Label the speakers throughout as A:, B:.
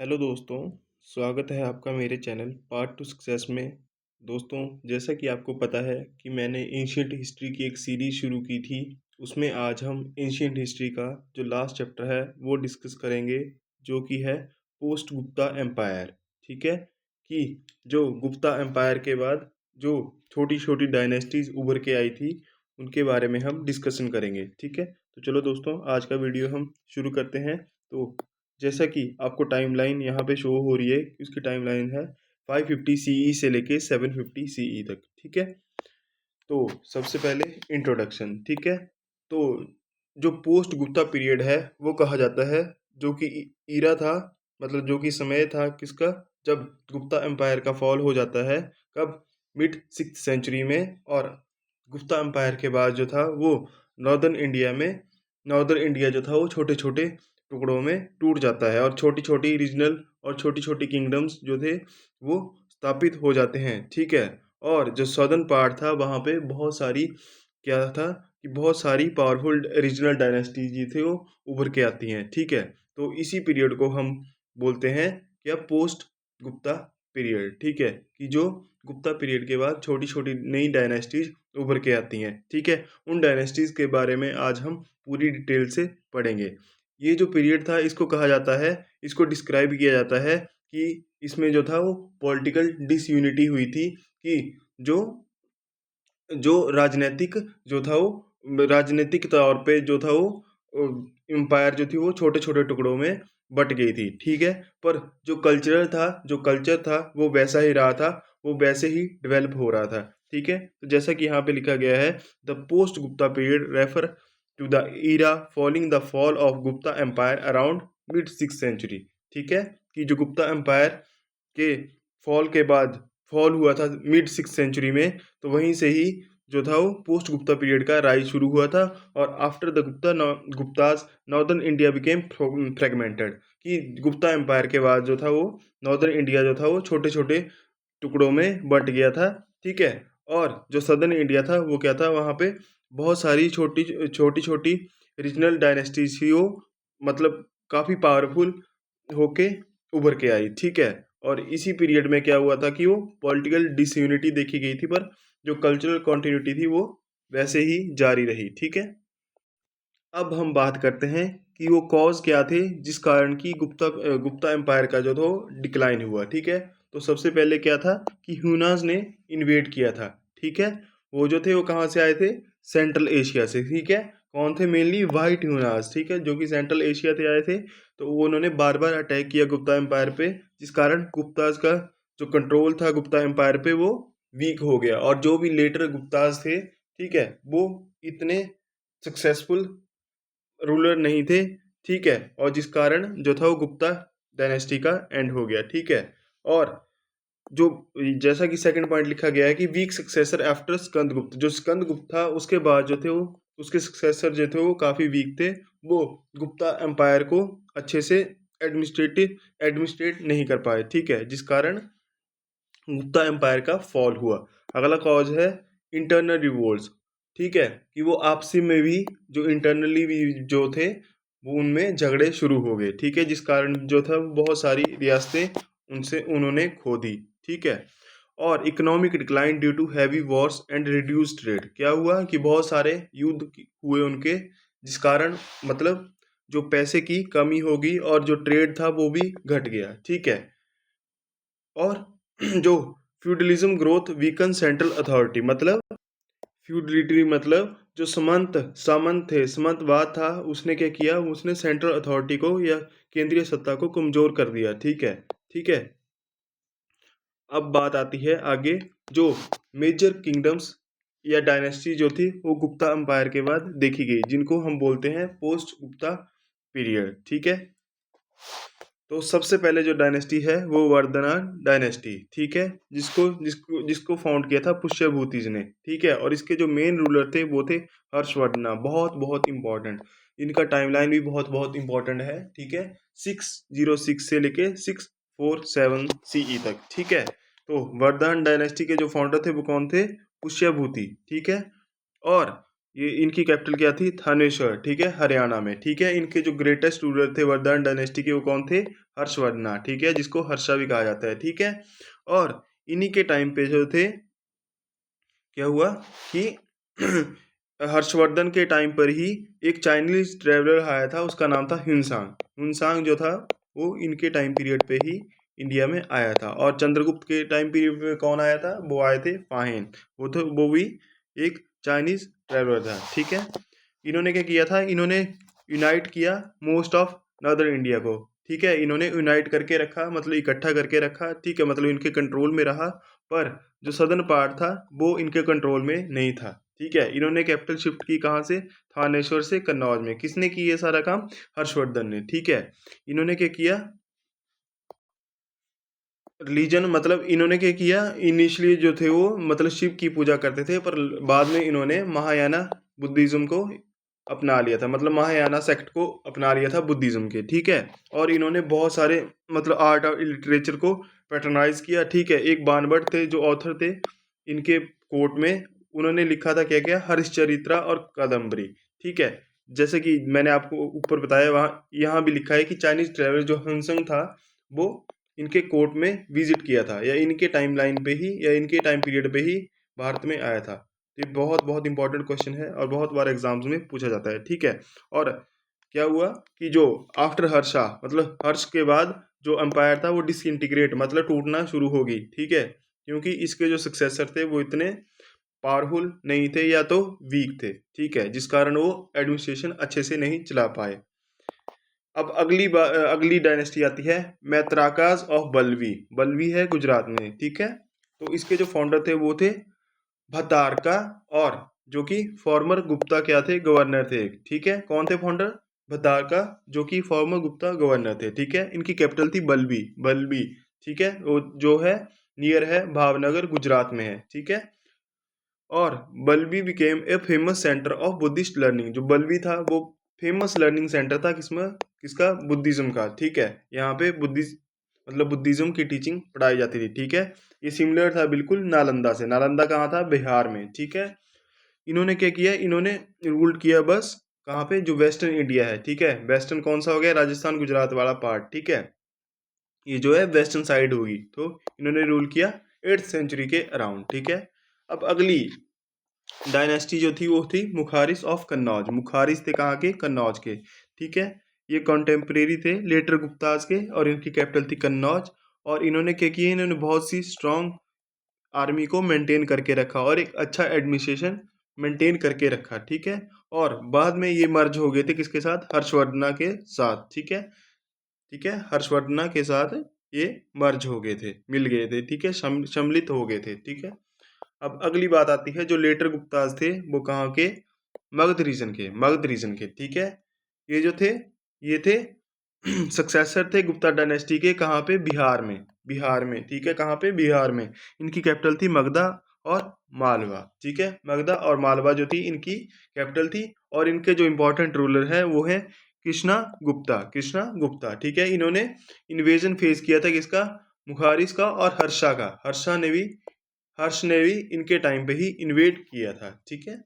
A: Hello दोस्तों, स्वागत है आपका मेरे चैनल पार्ट टू सक्सेस में। दोस्तों, जैसा कि आपको पता है कि मैंने एंशिएंट हिस्ट्री की एक सीरीज़ शुरू की थी। उसमें आज हम एंशिएंट हिस्ट्री का जो लास्ट चैप्टर है वो डिस्कस करेंगे, जो कि है पोस्ट गुप्ता एम्पायर। ठीक है कि जो गुप्ता एम्पायर के बाद जो छोटी छोटी डायनेस्टीज उभर के आई थी उनके बारे में हम डिस्कशन करेंगे। ठीक है, तो चलो दोस्तों, आज का वीडियो हम शुरू करते हैं। तो जैसा कि आपको टाइमलाइन यहाँ पे शो हो रही है, उसकी टाइमलाइन है 550 सीई से लेके 750 सीई तक। ठीक है, तो सबसे पहले इंट्रोडक्शन। ठीक है, तो जो पोस्ट गुप्ता पीरियड है वो कहा जाता है, जो कि ईरा था, मतलब जो कि समय था किसका, जब गुप्ता एम्पायर का फॉल हो जाता है। कब? मिड 6th सेंचुरी में। और गुप्ता एम्पायर के बाद जो था वो नॉर्दर्न इंडिया जो था वो छोटे छोटे टुकड़ों में टूट जाता है, और छोटी छोटी रीजनल और छोटी छोटी किंगडम्स जो थे वो स्थापित हो जाते हैं। ठीक है, और जो सदर्न पार्ट था वहाँ पे बहुत सारी क्या था कि बहुत सारी पावरफुल रीजनल डायनेस्टीज जी थे वो उभर के आती हैं। ठीक है, तो इसी पीरियड को हम बोलते हैं क्या, पोस्ट गुप्ता पीरियड। ठीक है, कि जो गुप्ता पीरियड के बाद छोटी छोटी नई डायनेस्टीज उभर के आती हैं। ठीक है, उन डायनेस्टीज के बारे में आज हम पूरी डिटेल से पढ़ेंगे। ये जो पीरियड था इसको कहा जाता है, इसको डिस्क्राइब किया जाता है कि इसमें जो था वो पॉलिटिकल डिसयूनिटी हुई थी, कि जो जो राजनीतिक जो था वो राजनीतिक तौर पे जो था वो एम्पायर जो थी वो छोटे छोटे टुकड़ों में बट गई थी। ठीक है, पर जो कल्चर था वो वैसा ही रहा था, वो वैसे ही डेवलप हो रहा था। ठीक है, तो जैसा कि यहाँ पे लिखा गया है, the post Gupta period refer to the era following the fall of Gupta empire around mid 6th century. ठीक है, कि जो गुप्ता एम्पायर के फॉल के बाद फॉल हुआ था मिड 6th सेंचुरी में, तो वहीं से ही जो था वो पोस्ट गुप्ता पीरियड का राइज शुरू हुआ था। और after the Gupta's northern India became fragmented, कि गुप्ता एम्पायर के बाद जो था वो नॉर्दर्न इंडिया जो था वो छोटे छोटे टुकड़ों में बंट गया था। ठीक है, और जो सदर्न इंडिया था वो क्या था, वहाँ पे बहुत सारी छोटी छोटी छोटी रीजनल डायनेस्टीज थी वो, मतलब काफ़ी पावरफुल होके उभर के आई। ठीक है, और इसी पीरियड में क्या हुआ था कि वो पॉलिटिकल डिसयूनिटी देखी गई थी, पर जो कल्चरल कॉन्टिन्यूटी थी वो वैसे ही जारी रही। ठीक है, अब हम बात करते हैं कि वो कॉज क्या थे जिस कारण की गुप्ता एम्पायर का जो था डिक्लाइन हुआ। ठीक है, तो सबसे पहले क्या था कि ह्यूनाज ने इन्वेड किया था। ठीक है, वो जो थे वो कहाँ से आए थे, सेंट्रल एशिया से। ठीक है, कौन थे, मेनली वाइट ह्यूनाज। ठीक है, जो कि सेंट्रल एशिया से आए थे, तो वो उन्होंने बार बार अटैक किया गुप्ता एम्पायर पे, जिस कारण गुप्ताज का जो कंट्रोल था गुप्ता एम्पायर पे वो वीक हो गया। और जो भी लेटर गुप्ताज थे, ठीक है, वो इतने सक्सेसफुल रूलर नहीं थे। ठीक है, और जिस कारण जो था वो गुप्ता डायनेस्टी का एंड हो गया। ठीक है, और जो जैसा कि सेकंड पॉइंट लिखा गया है कि वीक सक्सेसर आफ्टर स्कंदगुप्त, जो स्कंदगुप्त था उसके बाद जो थे वो उसके सक्सेसर जो थे वो काफ़ी वीक थे। वो गुप्ता एम्पायर को अच्छे से एडमिनिस्ट्रेट नहीं कर पाए। ठीक है, जिस कारण गुप्ता एम्पायर का फॉल हुआ। अगला कॉज है इंटरनल रिवोल्ट्स। ठीक है, कि वो आपसी में भी जो इंटरनली भी जो थे वो उनमें झगड़े शुरू हो गए। ठीक है, जिस कारण जो था बहुत सारी रियासतें उनसे उन्होंने खो दी। ठीक है, और economic decline due to heavy wars and reduce trade. क्या हुआ कि बहुत सारे हुए उनके, जिस कारण मतलब जो पैसे की कमी होगी और जो ट्रेड था वो भी घट गया। ठीक है, और जो feudalism growth weaken central authority, मतलब फ्यूडलिटी मतलब जो सामंत थे, सामंतवाद था, उसने क्या किया, उसने सेंट्रल अथॉरिटी को या केंद्रीय सत्ता को कमजोर कर दिया। ठीक है, ठीक है, अब बात आती है आगे, जो मेजर किंगडम्स या डायनेस्टी जो थी वो गुप्ता एम्पायर के बाद देखी गई, जिनको हम बोलते हैं पोस्ट गुप्ता पीरियड। ठीक है, तो सबसे पहले जो डायनेस्टी है वो वर्धमान डायनेस्टी। ठीक है, जिसको जिसको जिसको फाउंड किया था पुष्यभूतिज ने। ठीक है, और इसके जो मेन रूलर थे वो थे हर्षवर्धना। बहुत बहुत इंपॉर्टेंट, इनका टाइमलाइन भी बहुत बहुत इंपॉर्टेंट है। ठीक है, 606 से लेके 647 सीई तक। ठीक है, तो वर्धमान डायनेस्टी के जो फाउंडर थे वो कौन थे, पुष्यभूति। ठीक है, और ये इनकी कैपिटल क्या थी? थानेश्वर, ठीक है, हरियाणा में, ठीक है। इनके जो ग्रेटेस्ट रूलर थे वर्धन डायनेस्टी के, वो कौन थे? हर्षवर्धन, ठीक है, जिसको हर्षा भी कहा जाता है, ठीक है। और इन्हीं के टाइम पे जो थे, क्या हुआ कि हर्षवर्धन के टाइम पर ही एक चाइनीज ट्रेवलर आया था, उसका नाम था ह्यूनसांग। ह्यूनसांग जो था वो इनके टाइम पीरियड पे ही इंडिया में आया था। और चंद्रगुप्त के टाइम पीरियड में कौन आया था? वो आए थे फाहिन। वो भी एक चाइनीज ट्रेवलर था, ठीक है। इन्होंने क्या किया था? इन्होंने यूनाइट किया मोस्ट ऑफ नॉर्दर्न इंडिया को, ठीक है। इन्होंने यूनाइट करके रखा, मतलब इकट्ठा करके रखा, ठीक है, मतलब इनके कंट्रोल में रहा। पर जो सदर्न पार्ट था वो इनके कंट्रोल में नहीं था, ठीक है। इन्होंने कैपिटल शिफ्ट की कहाँ से? थानेश्वर से कन्नौज में। किसने की ये सारा काम? हर्षवर्धन ने, ठीक है। इन्होंने क्या किया? रिलीजन, मतलब इन्होंने क्या किया? इनिशियली जो थे वो मतलब शिव की पूजा करते थे, पर बाद में इन्होंने महायाना बुद्धिज्म को अपना लिया था, मतलब महायाना सेक्ट को अपना लिया था बुद्धिज्म के, ठीक है। और इन्होंने बहुत सारे मतलब आर्ट और लिटरेचर को पैटर्नाइज किया, ठीक है। एक बाणभट्ट थे जो ऑथर थे इनके कोर्ट में, उन्होंने लिखा था क्या क्या? हरिश्चरित्रा और कादम्बरी, ठीक है। जैसे कि मैंने आपको ऊपर बताया, वहाँ यहाँ भी लिखा है कि चाइनीज ट्रेवलर जो हंसंग था वो इनके कोर्ट में विजिट किया था, या इनके टाइम लाइन पे ही, या इनके टाइम पीरियड पे ही भारत में आया था। तो ये बहुत बहुत इंपॉर्टेंट क्वेश्चन है और बहुत बार एग्जाम्स में पूछा जाता है, ठीक है। और क्या हुआ कि जो आफ्टर हर्षा, मतलब हर्ष के बाद जो एम्पायर था वो डिसइंटीग्रेट, मतलब टूटना शुरू होगी, ठीक है। क्योंकि इसके जो सक्सेसर थे वो इतने पावरफुल नहीं थे या तो वीक थे, ठीक है, जिस कारण वो एडमिनिस्ट्रेशन अच्छे से नहीं चला पाए। अब अगली डायनेस्टी आती है मैत्राकाज ऑफ बल्वी। बल्वी है गुजरात में, ठीक है। तो इसके जो फाउंडर थे वो थे भतारका, और जो कि फॉर्मर गुप्ता क्या थे? गवर्नर थे, ठीक है। कौन थे फाउंडर? भतारका, जो कि फॉर्मर गुप्ता गवर्नर थे, ठीक है। इनकी कैपिटल थी बल्बी, बल्बी, ठीक है। वो जो है नियर है भावनगर, गुजरात में है, ठीक है। और बल्बी became a famous centre of Buddhist learning. जो बल्बी था वो फेमस लर्निंग सेंटर था, किसमें? किसका? बुद्धिज्म का, ठीक है। यहाँ पे बुद्धिस्ट मतलब बुद्धिज्म की टीचिंग पढ़ाई जाती थी, ठीक है। ये सिमिलर था बिल्कुल नालंदा से। नालंदा कहाँ था? बिहार में, ठीक है। इन्होंने क्या किया? इन्होंने रूल किया बस कहाँ पे? जो वेस्टर्न इंडिया है, ठीक है। वेस्टर्न कौन सा हो गया? राजस्थान गुजरात वाला पार्ट, ठीक है। ये जो है वेस्टर्न साइड होगी। तो इन्होंने रूल किया 8th सेंचुरी के अराउंड, ठीक है। अब अगली डायनेस्टी जो थी वो थी मुखारिस ऑफ कन्नौज। मुखारिस थे कहाँ के? कन्नौज के, ठीक है। ये कॉन्टेम्परेरी थे लेटर गुप्ताज के, और इनकी कैपिटल थी कन्नौज। और इन्होंने क्या किया? इन्होंने बहुत सी स्ट्रॉन्ग आर्मी को मेंटेन करके रखा और एक अच्छा एडमिनिस्ट्रेशन मेंटेन करके रखा, ठीक है। और बाद में ये मर्ज हो गए थे किसके साथ? हर्षवर्धना के साथ, ठीक है, ठीक है। हर्षवर्धना के साथ ये मर्ज हो गए थे, मिल गए थे, ठीक है, सम्मिलित हो गए थे, ठीक है। अब अगली बात आती है, जो लेटर गुप्ताज थे वो कहाँ के? मगध रीजन के, मगध रीजन के, ठीक है। ये जो थे ये थे सक्सेसर थे गुप्ता डायनेस्टी के, कहाँ पे? बिहार में, बिहार में, ठीक है। कहाँ पे? बिहार में। इनकी कैपिटल थी मगधा और मालवा, ठीक है। मगधा और मालवा जो थी इनकी कैपिटल थी। और इनके जो इंपॉर्टेंट रूलर है वो है कृष्णा गुप्ता, कृष्णा गुप्ता, ठीक है। इन्होंने इन्वेजन फेस किया था किसका? मुखारिस का और हर्षा का। हर्ष ने भी इनके टाइम पे ही इन्वेड किया था, ठीक है।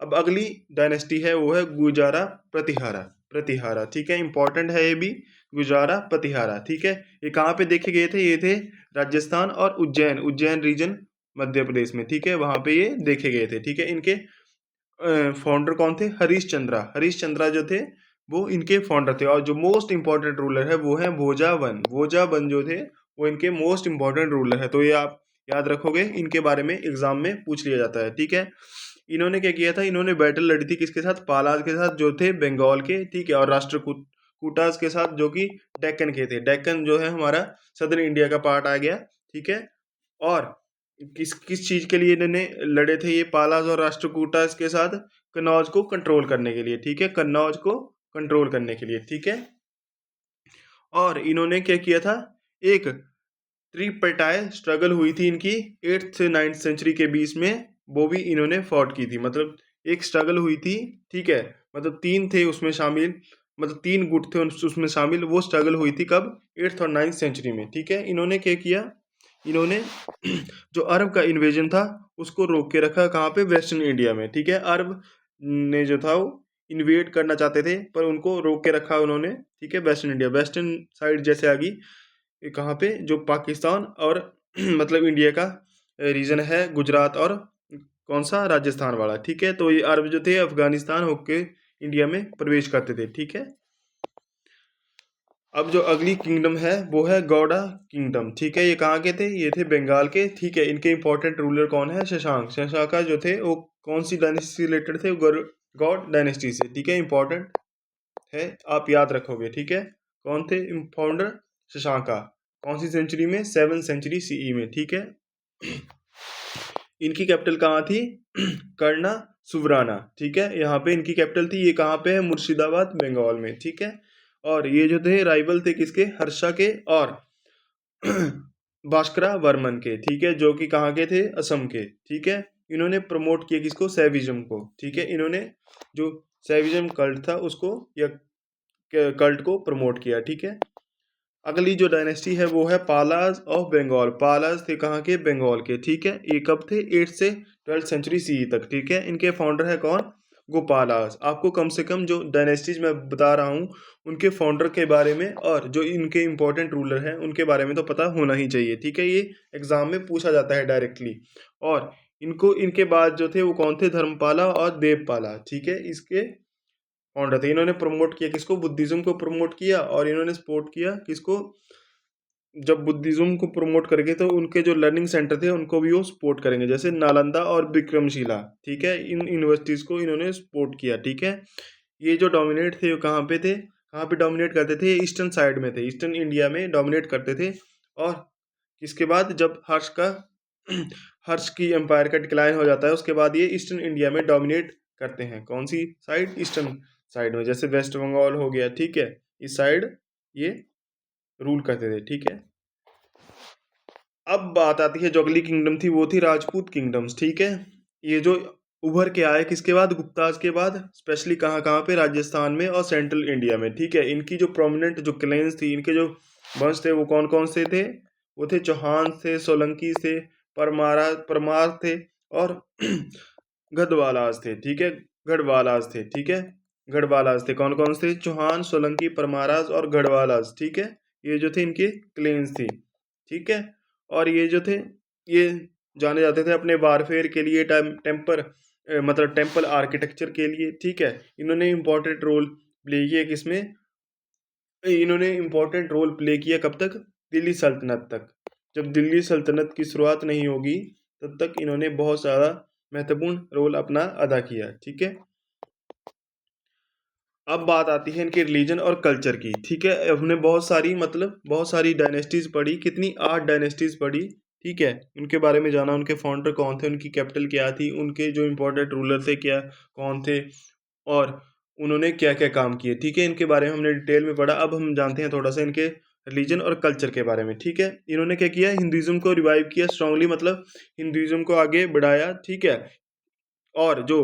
A: अब अगली डायनेस्टी है वो है गुजारा प्रतिहारा, प्रतिहारा, ठीक है। इंपॉर्टेंट है ये भी, गुजारा प्रतिहारा, ठीक है। ये कहाँ पे देखे गए थे? ये थे राजस्थान और उज्जैन, उज्जैन रीजन मध्य प्रदेश में, ठीक है, वहां पे ये देखे गए थे, ठीक है। इनके फाउंडर कौन थे? हरीश चंद्रा, हरीश चंद्रा जो थे वो इनके फाउंडर थे। और जो मोस्ट इंपॉर्टेंट रूलर है वो है भोजावन, भोजावन जो थे वो इनके मोस्ट इंपॉर्टेंट रूलर है। तो ये आप याद रखोगे, इनके बारे में एग्जाम में पूछ लिया जाता है, ठीक है। इन्होंने क्या किया था? इन्होंने बैटल लड़ी थी किसके साथ? पालाज के साथ, जो थे बंगाल के, ठीक है। और राष्ट्रकूटास के साथ, जो कि डेक्कन के थे। डेक्कन जो है हमारा सदर्न इंडिया का पार्ट आ गया, ठीक है। और किस किस चीज के लिए इन्होंने लड़े थे ये पालाज और राष्ट्रकूटास के साथ? कन्नौज को कंट्रोल करने के लिए, ठीक है, कन्नौज को कंट्रोल करने के लिए, ठीक है। और इन्होंने क्या किया था? एक ट्रिपर्टाइल स्ट्रगल हुई थी इनकी 8th से 9th सेंचुरी के बीच में, वो भी इन्होंने फॉट की थी। मतलब एक स्ट्रगल हुई थी, ठीक है, मतलब तीन थे उसमें शामिल, मतलब तीन गुट थे उसमें शामिल। वो स्ट्रगल हुई थी कब? 8th और 9th सेंचुरी में, ठीक है। इन्होंने क्या किया? इन्होंने जो अरब का इन्वेजन था उसको रोक के रखा, कहाँ पे? वेस्टर्न इंडिया में, ठीक है। अरब ने जो था वो इन्वेड करना चाहते थे, पर उनको रोक के रखा उन्होंने, ठीक है। वेस्टर्न इंडिया, वेस्टर्न साइड जैसे आ गई, ये कहाँ पे, जो पाकिस्तान और मतलब इंडिया का रीजन है, गुजरात और कौन सा, राजस्थान वाला, ठीक है। तो ये अरब जो थे अफगानिस्तान होके इंडिया में प्रवेश करते थे, ठीक है। अब जो अगली किंगडम है वो है गौड़ा किंगडम, ठीक है। ये कहाँ के थे, ये थे बंगाल के, ठीक है। इनके इंपॉर्टेंट रूलर कौन है, शशांक। शशांक जो थे वो कौन सी डायनेस्टी से रिलेटेड थे, गौड़ डायनेस्टी से, ठीक है। इंपॉर्टेंट है, आप याद रखोगे, ठीक है। कौन थे फाउंडर, शशांका। कौन सी सेंचुरी में, 7th सेंचुरी सीई में, ठीक है। इनकी कैपिटल कहाँ थी, करना सुवराना, ठीक है। यहाँ पे इनकी कैपिटल थी। ये कहाँ पे है, मुर्शिदाबाद, बंगाल में, ठीक है। और ये जो थे राइवल थे किसके, हर्षा के और भास्करा वर्मन के, ठीक है, जो कि कहाँ के थे, असम के, ठीक है। इन्होंने प्रमोट किया किसको, सैविज्म को, ठीक है। इन्होंने जो सैविज्म कल्ट था उसको, या कल्ट को प्रमोट किया, ठीक है। अगली जो डायनेस्टी है वो है पालाज ऑफ बंगाल। पालाज थे कहाँ के, बंगाल के, ठीक है। ये कब थे, 8th से 12th सेंचुरी सी तक, ठीक है। इनके फाउंडर है कौन, गोपालाज। आपको कम से कम जो डायनेस्टीज मैं बता रहा हूँ उनके फाउंडर के बारे में और जो इनके इंपॉर्टेंट रूलर हैं उनके बारे में तो पता होना ही चाहिए, ठीक है। ये एग्जाम में पूछा जाता है डायरेक्टली। और इनको, इनके बाद जो थे वो कौन थे, धर्मपाला और देवपाला, ठीक है। इसके फाउंडर थे। इन्होंने प्रमोट किया किसको, बुद्धिज्म को प्रमोट किया। और इन्होंने सपोर्ट किया किसको, जब बुद्धिज्म को प्रमोट करेंगे तो उनके जो लर्निंग सेंटर थे उनको भी वो सपोर्ट करेंगे, जैसे नालंदा और विक्रमशिला, ठीक है। इन यूनिवर्सिटीज़ को इन्होंने सपोर्ट किया, ठीक है। ये जो डोमिनेट थे वो कहाँ पे थे, कहाँ पे डोमिनेट करते थे, ईस्टर्न साइड में थे, ईस्टर्न इंडिया में डोमिनेट करते थे। और इसके बाद जब हर्ष का हर्ष की एम्पायर का डिक्लाइन हो जाता है उसके बाद ये ईस्टर्न इंडिया में डोमिनेट करते हैं। कौन सी साइड, ईस्टर्न साइड में, जैसे वेस्ट बंगाल हो गया, ठीक है। इस साइड ये रूल करते थे, ठीक है। अब बात आती है जो अगली किंगडम थी वो थी राजपूत किंगडम्स, ठीक है। ये जो उभर के आए किसके बाद, गुप्ताज के बाद, स्पेशली कहाँ कहाँ पे, राजस्थान में और सेंट्रल इंडिया में, ठीक है। इनकी जो प्रोमिनेंट जो क्लेंस थी, इनके जो वंश थे वो कौन कौन से थे, वो थे चौहान थे, सोलंकी थे, परमार थे और गढ़वालाज थे, ठीक है। गढ़वालाज थे, ठीक है। गढ़वालाज थे, कौन कौन से, चौहान, सोलंकी, परमाराज और गढ़वालाज, ठीक है। ये जो थे इनके क्लेंस थी, ठीक है। और ये जो थे ये जाने जाते थे अपने वारफेयर के लिए, टेम्पर मतलब टेम्पल आर्किटेक्चर के लिए, ठीक है। इन्होंने इम्पोर्टेंट रोल प्ले किया किसमें, इन्होंने इम्पोर्टेंट रोल प्ले किया कब तक, दिल्ली सल्तनत तक। जब दिल्ली सल्तनत की शुरुआत नहीं होगी तब तक इन्होंने बहुत ज़्यादा महत्वपूर्ण रोल अपना अदा किया, ठीक है। अब बात आती है इनके रिलीजन और कल्चर की, ठीक है। हमने बहुत सारी मतलब बहुत सारी डायनेस्टीज पढ़ी, कितनी 8 डायनेस्टीज पढ़ी, ठीक है। उनके बारे में जाना, उनके फाउंडर कौन थे, उनकी कैपिटल क्या थी, उनके जो इम्पोर्टेंट रूलर थे क्या कौन थे, और उन्होंने क्या क्या काम किए, ठीक है। इनके बारे में हमने डिटेल में पढ़ा। अब हम जानते हैं थोड़ा सा इनके रिलीजन और कल्चर के बारे में, ठीक है। इन्होंने क्या किया, हिंदुइज्म को रिवाइव किया स्ट्रांगली, मतलब हिंदुइज्म को आगे बढ़ाया, ठीक है। और जो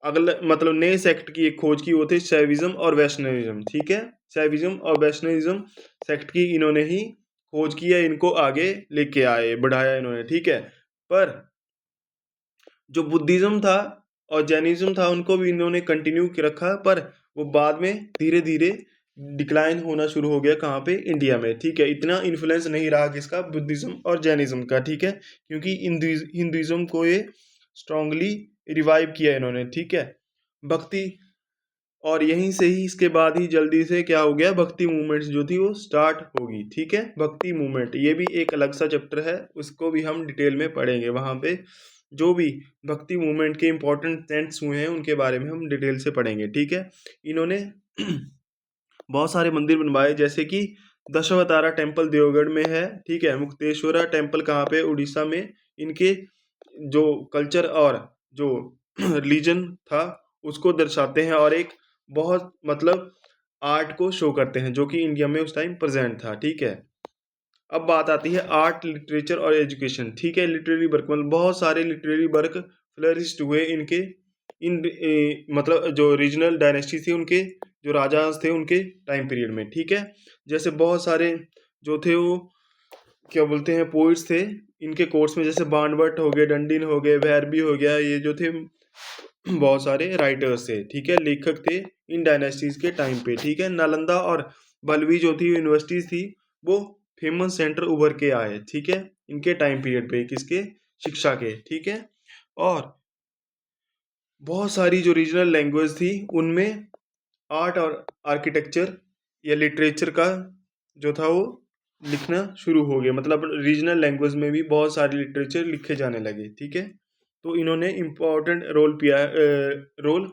A: अगला मतलब नए सेक्ट की एक खोज की वो थे शैविज्म और वैष्णविज्म, ठीक है। शैविज्म और वैष्णविज्म सेक्ट की इन्होंने ही खोज की है, इनको आगे लेके आए, बढ़ाया इन्होंने, ठीक है। पर जो बुद्धिज्म था और जैनिज्म था उनको भी इन्होंने कंटिन्यू रखा, पर वो बाद में धीरे धीरे डिक्लाइन होना शुरू हो गया, कहाँ पे, इंडिया में, ठीक है। इतना इन्फ्लुएंस नहीं रहा किसका, बुद्धिज्म और जैनिज्म का, ठीक है। क्योंकि हिंदुइज्म को ये स्ट्रांगली रिवाइव किया इन्होंने, ठीक है। भक्ति, और यहीं से ही इसके बाद ही जल्दी से क्या हो गया, भक्ति मूवमेंट्स जो थी वो स्टार्ट होगी, ठीक है। भक्ति मूवमेंट ये भी एक अलग सा चैप्टर है, उसको भी हम डिटेल में पढ़ेंगे। वहाँ पे जो भी भक्ति मूवमेंट के इंपॉर्टेंट सेंट्स हुए हैं उनके बारे में हम डिटेल से पढ़ेंगे, ठीक है। इन्होंने बहुत सारे मंदिर बनवाए, जैसे कि दशावतारा टेम्पल देवगढ़ में है, ठीक है। मुक्तेश्वरा टेम्पल कहाँ पे, उड़ीसा में। इनके जो कल्चर और जो रिलीजन था उसको दर्शाते हैं, और एक बहुत मतलब आर्ट को शो करते हैं जो कि इंडिया में उस टाइम प्रेजेंट था, ठीक है। अब बात आती है आर्ट, लिटरेचर और एजुकेशन, ठीक है। लिटरेरी वर्क, मतलब बहुत सारे लिटरेरी वर्क फ्लरिश्ड हुए इनके मतलब जो रीजनल डायनेस्टी थी उनके जो राजा थे उनके टाइम पीरियड में, ठीक है। जैसे बहुत सारे जो थे वो क्या बोलते हैं, पोइट्स थे इनके कोर्स में, जैसे बाणभट्ट हो गए, डंडिन हो गए, भैरवी हो गया, ये जो थे बहुत सारे राइटर्स थे, ठीक है, लेखक थे इन डायनेस्टीज के टाइम पे, ठीक है। नालंदा और बलवी जो थी यूनिवर्सिटीज थी, वो फेमस सेंटर उभर के आए, ठीक है, इनके टाइम पीरियड पे, किसके, शिक्षा के, ठीक है। और बहुत सारी जो रीजनल लैंग्वेज थी उनमें आर्ट और आर्किटेक्चर या लिटरेचर का जो था वो लिखना शुरू हो गया, मतलब रीजनल लैंग्वेज में भी बहुत सारे लिटरेचर लिखे जाने लगे, ठीक है। तो इन्होंने इम्पोर्टेंट रोल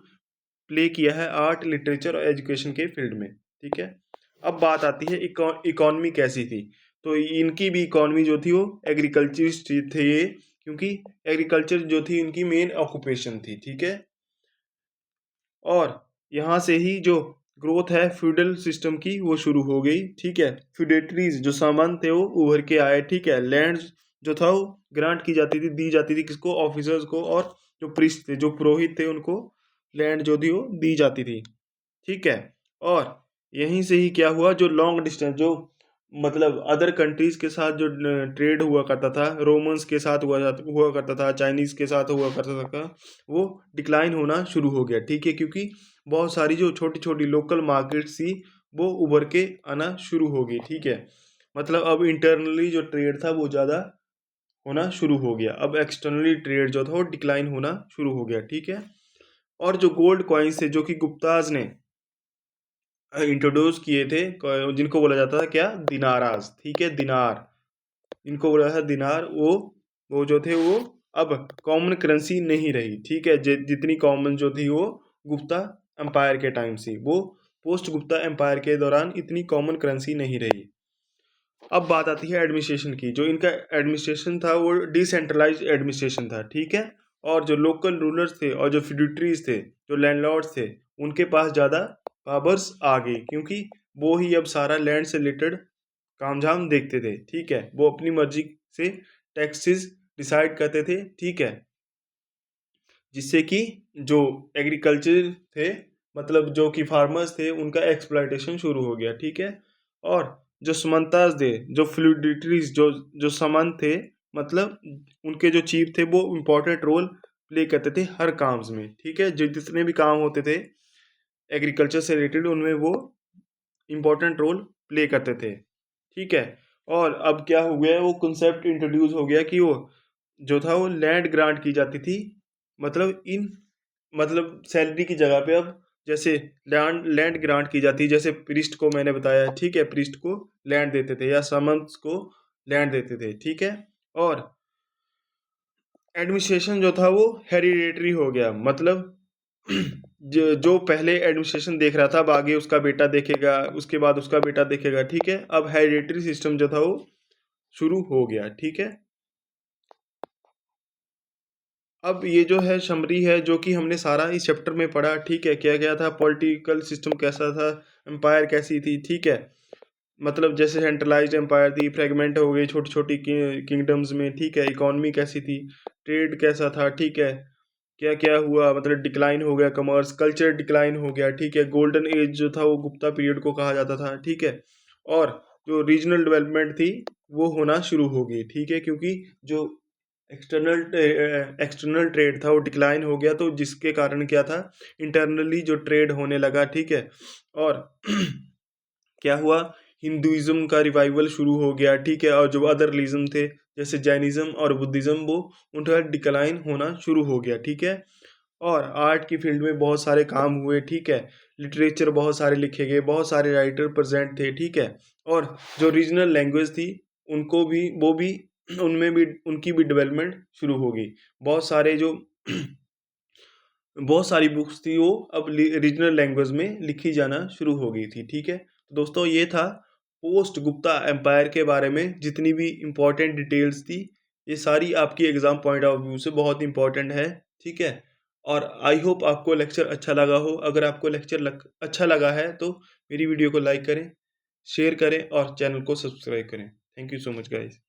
A: प्ले किया है आर्ट, लिटरेचर और एजुकेशन के फील्ड में, ठीक है। अब बात आती है इकॉनमी कैसी थी। तो इनकी भी इकॉनमी जो थी वो एग्रीकल्चरिस्ट थे ये, क्योंकि एग्रीकल्चर जो थी इनकी मेन ऑक्यूपेशन थी, ठीक है। और यहाँ से ही जो ग्रोथ है फ्यूडल सिस्टम की वो शुरू हो गई, ठीक है। फ्यूडेटरीज जो सामान थे वो उभर के आए, ठीक है। लैंड जो था वो ग्रांट की जाती थी, दी जाती थी, किसको, ऑफिसर्स को, और जो प्रीस्ट थे, जो पुरोहित थे, उनको लैंड जो थी वो दी जाती थी, ठीक है। और यहीं से ही क्या हुआ, जो लॉन्ग डिस्टेंस, जो मतलब अदर कंट्रीज के साथ जो ट्रेड हुआ करता था, रोमन्स के साथ हुआ करता था, चाइनीज के साथ हुआ करता था, वो डिक्लाइन होना शुरू हो गया, ठीक है। क्योंकि बहुत सारी जो छोटी छोटी लोकल मार्केट्स थी वो उभर के आना शुरू हो गई, ठीक है। मतलब अब इंटरनली जो ट्रेड था वो ज़्यादा होना शुरू हो गया, अब एक्सटर्नली ट्रेड जो था वो डिक्लाइन होना शुरू हो गया, ठीक है। और जो गोल्ड कॉइन्स थे जो कि गुप्ताज ने इंट्रोड्यूस किए थे, जिनको बोला जाता था क्या, दिनाराज, ठीक है, दिनार, इनको बोला था दिनार, वो जो थे वो अब कॉमन करेंसी नहीं रही, ठीक है। जितनी कॉमन जो थी वो गुप्ता एम्पायर के टाइम से, वो पोस्ट गुप्ता एम्पायर के दौरान इतनी कॉमन करेंसी नहीं रही। अब बात आती है एडमिनिस्ट्रेशन की। जो इनका एडमिनिस्ट्रेशन था वो डिसेंट्रलाइज एडमिनिस्ट्रेशन था, ठीक है। और जो लोकल रूलर्स थे और जो फिड्यूटरीज थे, जो लैंडलॉर्ड्स थे, उनके पास ज़्यादा पावर्स आ गई, क्योंकि वो ही अब सारा लैंड से रिलेटेड कामझाम देखते थे, ठीक है। वो अपनी मर्जी से टैक्सेस डिसाइड करते थे, ठीक है, जिससे कि जो एग्रीकल्चर थे, मतलब जो कि फार्मर्स थे, उनका एक्सप्लॉयटेशन शुरू हो गया, ठीक है। और जो समंताज थे, जो फ्लूडिटरीज, जो सामान थे, मतलब उनके जो चीफ थे, वो इम्पोर्टेंट रोल प्ले करते थे हर काम में, ठीक है। जो जितने भी काम होते थे एग्रीकल्चर से रिलेटेड, उनमें वो इम्पोर्टेंट रोल प्ले करते थे, ठीक है। और अब क्या हो गया, वो कंसेप्ट इंट्रोड्यूस हो गया कि वो जो था वो लैंड ग्रांट की जाती थी, मतलब मतलब सैलरी की जगह पे अब जैसे लैंड लैंड ग्रांट की जाती है, जैसे प्रीस्ट को मैंने बताया, ठीक है, प्रीस्ट को लैंड देते थे या समन्स को लैंड देते थे, ठीक है। और एडमिनिस्ट्रेशन जो था वो हेरिडेटरी हो गया, मतलब जो पहले एडमिनिस्ट्रेशन देख रहा था अब आगे उसका बेटा देखेगा, उसके बाद उसका बेटा देखेगा, ठीक है। अब हेरिडेटरी सिस्टम जो था वो शुरू हो गया, ठीक है। अब ये जो है समरी है जो कि हमने सारा इस चैप्टर में पढ़ा, ठीक है। क्या क्या था, पॉलिटिकल सिस्टम कैसा था, एम्पायर कैसी थी, ठीक है। मतलब जैसे सेंट्रलाइज्ड एम्पायर थी, फ्रेगमेंट हो गई छोटी छोटी किंगडम्स में, ठीक है। इकोनॉमी कैसी थी, ट्रेड कैसा था, ठीक है। क्या क्या हुआ, मतलब डिक्लाइन हो गया कॉमर्स, कल्चर डिक्लाइन हो गया, ठीक है। गोल्डन एज जो था वो गुप्ता पीरियड को कहा जाता था, ठीक है। और जो रीजनल डेवलपमेंट थी वो होना शुरू हो गई, ठीक है, क्योंकि जो एक्सटर्नल ट्रेड था वो डिक्लाइन हो गया, तो जिसके कारण क्या था, इंटरनली जो ट्रेड होने लगा, ठीक है। और क्या हुआ, हिंदुइज्म का रिवाइवल शुरू हो गया, ठीक है। और जो अदर रिलीजन थे जैसे जैनिज्म और बुद्धिज्म, वो उनका डिक्लाइन होना शुरू हो गया, ठीक है। और आर्ट की फील्ड में बहुत सारे काम हुए, ठीक है। लिटरेचर बहुत सारे लिखे गए, बहुत सारे राइटर प्रेजेंट थे, ठीक है। और जो रीजनल लैंग्वेज थी उनको भी, वो भी उनमें भी उनकी भी डेवलपमेंट शुरू हो गई। बहुत सारे जो बहुत सारी बुक्स थी वो अब रीजनल लैंग्वेज में लिखी जाना शुरू हो गई थी, ठीक है। तो दोस्तों ये था पोस्ट गुप्ता एम्पायर के बारे में जितनी भी इम्पोर्टेंट डिटेल्स थी, ये सारी आपकी एग्जाम पॉइंट ऑफ व्यू से बहुत इंपॉर्टेंट है, ठीक है। और आई होप आपको लेक्चर अच्छा लगा हो। अगर आपको लेक्चर अच्छा लगा है तो मेरी वीडियो को लाइक करें, शेयर करें और चैनल को सब्सक्राइब करें। Thank you so much guys.